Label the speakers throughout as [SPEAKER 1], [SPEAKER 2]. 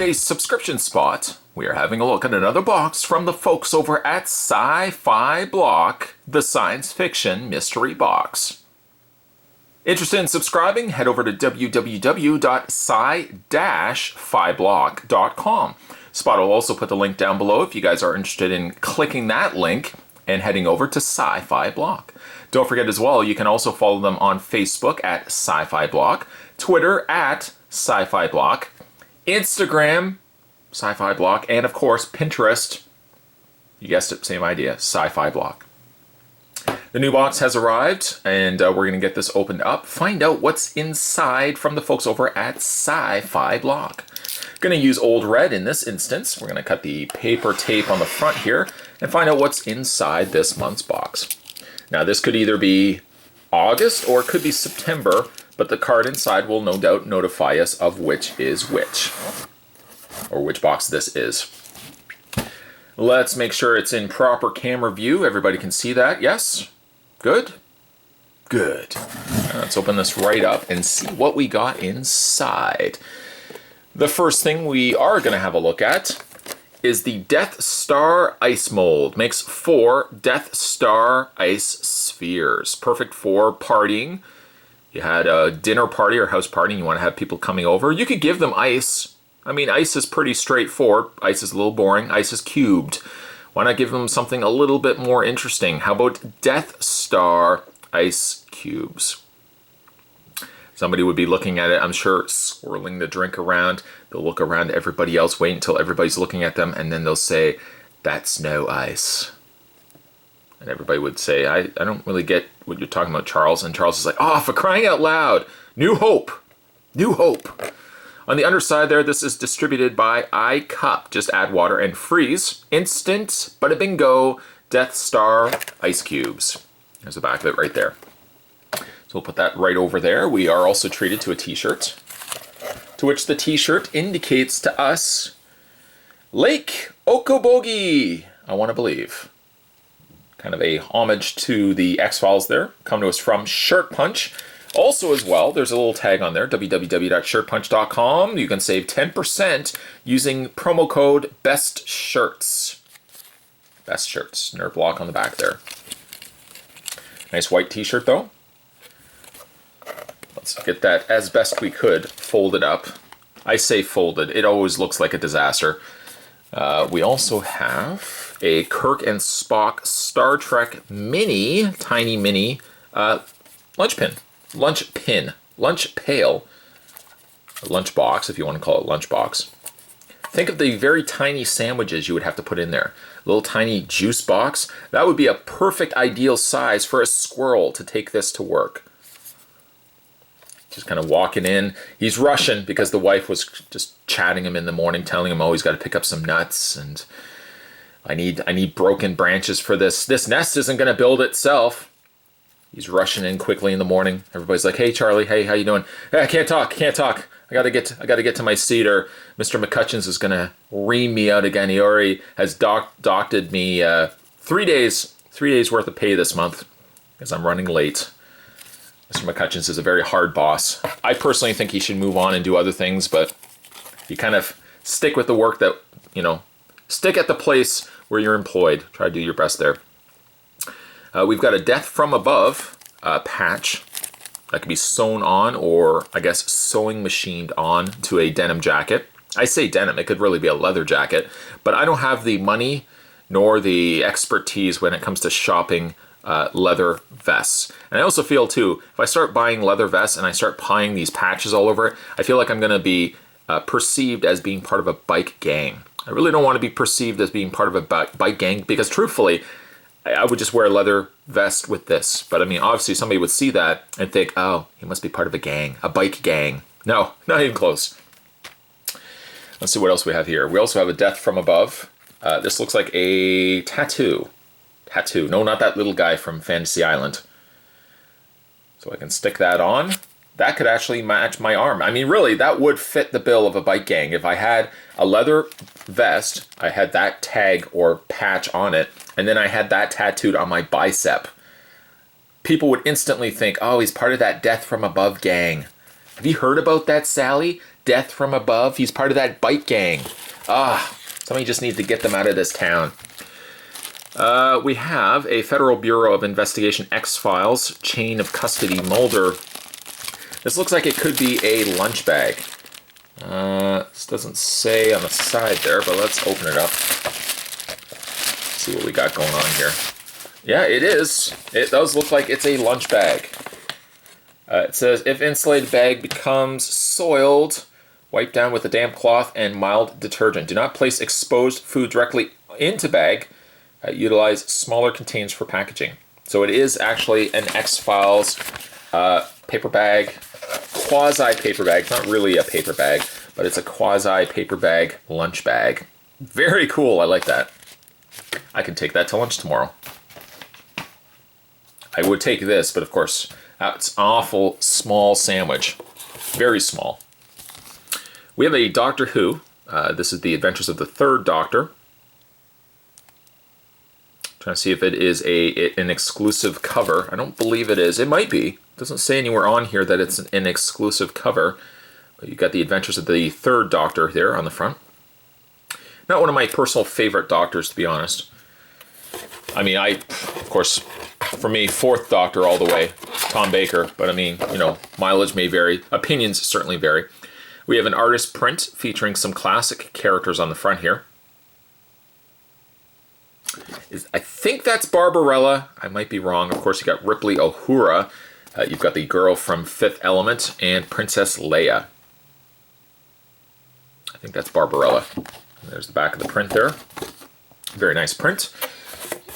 [SPEAKER 1] today's subscription spot, we are having a look at another box from the folks over at Sci-Fi Block, the science fiction mystery box. Interested in subscribing? Head over to www.sci-fiblock.com. Spot will also put the link down below if you guys are interested in clicking that link and heading over to Sci-Fi Block. Don't forget as well, you can also follow them on Facebook at Sci-Fi Block, Twitter at Sci-Fi Block, Instagram, Sci-Fi Block, and of course, Pinterest. You guessed it, same idea, Sci-Fi Block. The new box has arrived, and we're going to get this opened up, find out what's inside from the folks over at Sci-Fi Block. Going to use Old Red in this instance. We're going to cut the paper tape on the front here and find out what's inside this month's box. Now, this could either be August or it could be September, but the card inside will no doubt notify us of which is which, or which box this is. Let's make sure it's in proper camera view. Everybody can see that, yes? Good? Good. Let's open this right up and see what we got inside. The first thing we are going to have a look at is the Death Star Ice Mold. Makes 4 Death Star ice spheres. Perfect for partying. You had a dinner party or house party and you want to have people coming over, you could give them ice. I mean, ice is pretty straightforward. Ice is a little boring. Ice is cubed. Why not give them something a little bit more interesting? How about Death Star ice cubes? Somebody would be looking at it, I'm sure, swirling the drink around. They'll look around at everybody else, wait until everybody's looking at them, and then they'll say, "That's no ice." And everybody would say, I don't really get what you're talking about, Charles. And Charles is like, oh, for crying out loud. New hope. New hope. On the underside there, this is distributed by iCup. Just add water and freeze. Instant, bada bingo, Death Star ice cubes. There's the back of it right there. So we'll put that right over there. We are also treated to a t-shirt, to which the t-shirt indicates to us, Lake Okoboji, I want to believe. Kind of a homage to the X-Files there. Come to us from Shirt Punch. Also as well, there's a little tag on there, www.shirtpunch.com. You can save 10% using promo code BESTSHIRTS. Best Shirts, nerve block on the back there. Nice white t-shirt though. Let's get that as best we could folded up. I say folded, it always looks like a disaster. We also have a Kirk and Spock Star Trek mini, tiny mini lunch pail, lunch box, if you want to call it lunch box. Think of the very tiny sandwiches you would have to put in there. A little tiny juice box. That would be a perfect ideal size for a squirrel to take this to work. Just kind of walking in. He's rushing because the wife was just chatting him in the morning, telling him, oh, he's got to pick up some nuts and I need broken branches for this. This nest isn't going to build itself. He's rushing in quickly in the morning. Everybody's like, hey, Charlie, hey, how you doing? Hey, I can't talk. I got to get to my seat or Mr. McCutcheons is going to ream me out again. He already has doctored me 3 days worth of pay this month because I'm running late. Mr. McCutcheons is a very hard boss. I personally think he should move on and do other things, but you kind of stick with the work that, stick at the place where you're employed. Try to do your best there. We've got a Death from Above patch that can be sewn on or, I guess, sewing machined on to a denim jacket. I say denim, it could really be a leather jacket, but I don't have the money nor the expertise when it comes to shopping leather vests. And I also feel too, if I start buying leather vests and I start buying these patches all over it, I feel like I'm going to be perceived as being part of a bike gang. I really don't want to be perceived as being part of a bike gang because truthfully, I would just wear a leather vest with this. But I mean, obviously somebody would see that and think, oh, he must be part of a gang, a bike gang. No, not even close. Let's see what else we have here. We also have a Death from Above. This looks like a tattoo. No, not that little guy from Fantasy Island. So I can stick that on. That could actually match my arm. I mean, really, that would fit the bill of a bike gang. If I had a leather vest, I had that tag or patch on it, and then I had that tattooed on my bicep. People would instantly think, oh, he's part of that Death from Above gang. Have you heard about that, Sally? Death from Above. He's part of that bike gang. Somebody just needs to get them out of this town. We have a Federal Bureau of Investigation X-Files Chain of Custody Mulder. This looks like it could be a lunch bag. This doesn't say on the side there, but let's open it up. See what we got going on here. Yeah, it is. It does look like it's a lunch bag. It says, if insulated bag becomes soiled, wipe down with a damp cloth and mild detergent. Do not place exposed food directly into bag. Utilize smaller containers for packaging. So it is actually an X-Files paper bag, quasi-paper bag. It's not really a paper bag, but it's a quasi-paper bag lunch bag. Very cool. I like that. I can take that to lunch tomorrow. I would take this, but of course, it's an awful small sandwich. Very small. We have a Doctor Who. This is The Adventures of the Third Doctor. Trying to see if it is an exclusive cover. I don't believe it is. It might be. It doesn't say anywhere on here that it's an exclusive cover. But you got The Adventures of the Third Doctor there on the front. Not one of my personal favorite Doctors, to be honest. I mean, of course, for me, Fourth Doctor all the way, Tom Baker. But I mean, you know, mileage may vary. Opinions certainly vary. We have an artist print featuring some classic characters on the front here. I think that's Barbarella. I might be wrong. Of course, you got Ripley Uhura. You've got the girl from Fifth Element and Princess Leia. I think that's Barbarella. There's the back of the print there. Very nice print.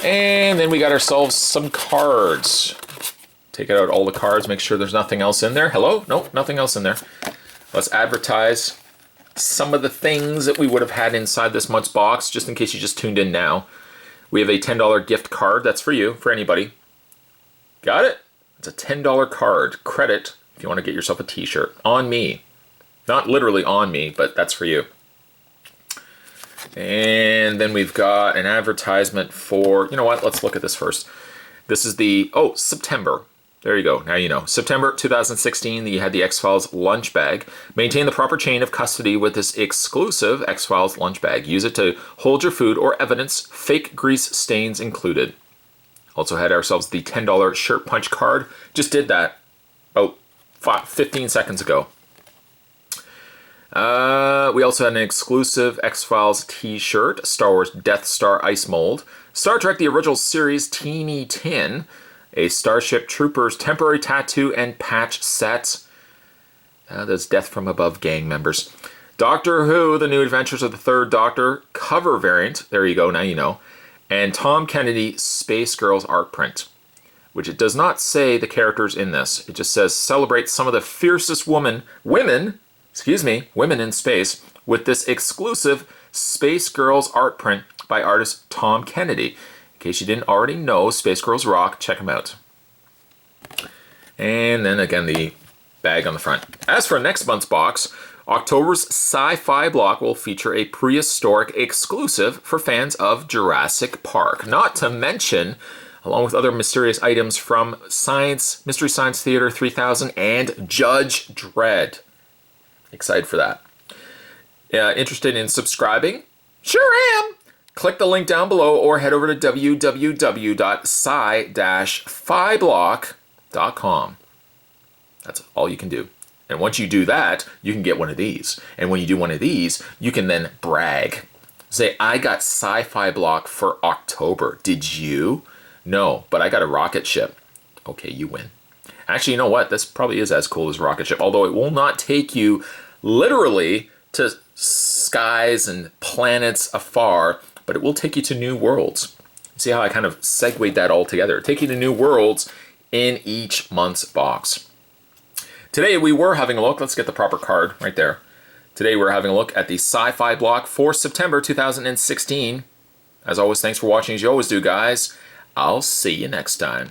[SPEAKER 1] And then we got ourselves some cards. Take out all the cards, make sure there's nothing else in there. Hello? Nope, nothing else in there. Let's advertise some of the things that we would have had inside this month's box, just in case you just tuned in now. We have a $10 gift card. That's for you, for anybody. Got it? It's a $10 card. Credit if you want to get yourself a t-shirt. On me. Not literally on me, but that's for you. And then we've got an advertisement for, you know what, let's look at this first. This is the, September. There you go, now you know. September 2016, you had the X-Files lunch bag. Maintain the proper chain of custody with this exclusive X-Files lunch bag. Use it to hold your food or evidence, fake grease stains included. Also had ourselves the $10 shirt punch card. Just did that about 15 seconds ago. We also had an exclusive X-Files t-shirt, Star Wars Death Star ice mold, Star Trek The Original Series teeny tin, a Starship Troopers temporary tattoo and patch set. That's Death from Above gang members. Doctor Who, The New Adventures of the Third Doctor cover variant. There you go, now you know. And Tom Kennedy Space Girls art print, which it does not say the characters in this. It just says celebrate some of the fiercest women in space with this exclusive Space Girls art print by artist Tom Kennedy. In case you didn't already know, Space Girls rock, check them out. And then again, the bag on the front. As for next month's box, October's sci-fi block will feature a prehistoric exclusive for fans of Jurassic Park. Not to mention, along with other mysterious items from Mystery Science Theater 3000 and Judge Dredd. Excited for that. Interested in subscribing? Sure am! Click the link down below or head over to www.sci-fiblock.com. That's all you can do. And once you do that, you can get one of these. And when you do one of these, you can then brag. Say, I got Sci-Fi Block for October. Did you? No, but I got a rocket ship. Okay, you win. Actually, you know what? This probably is as cool as rocket ship, although it will not take you literally to skies and planets afar, but it will take you to new worlds. See how I kind of segued that all together? Take you to new worlds in each month's box. Today we were having a look, let's get the proper card right there. Today we're having a look at the Sci-Fi block for September 2016. As always, thanks for watching as you always do, guys. I'll see you next time.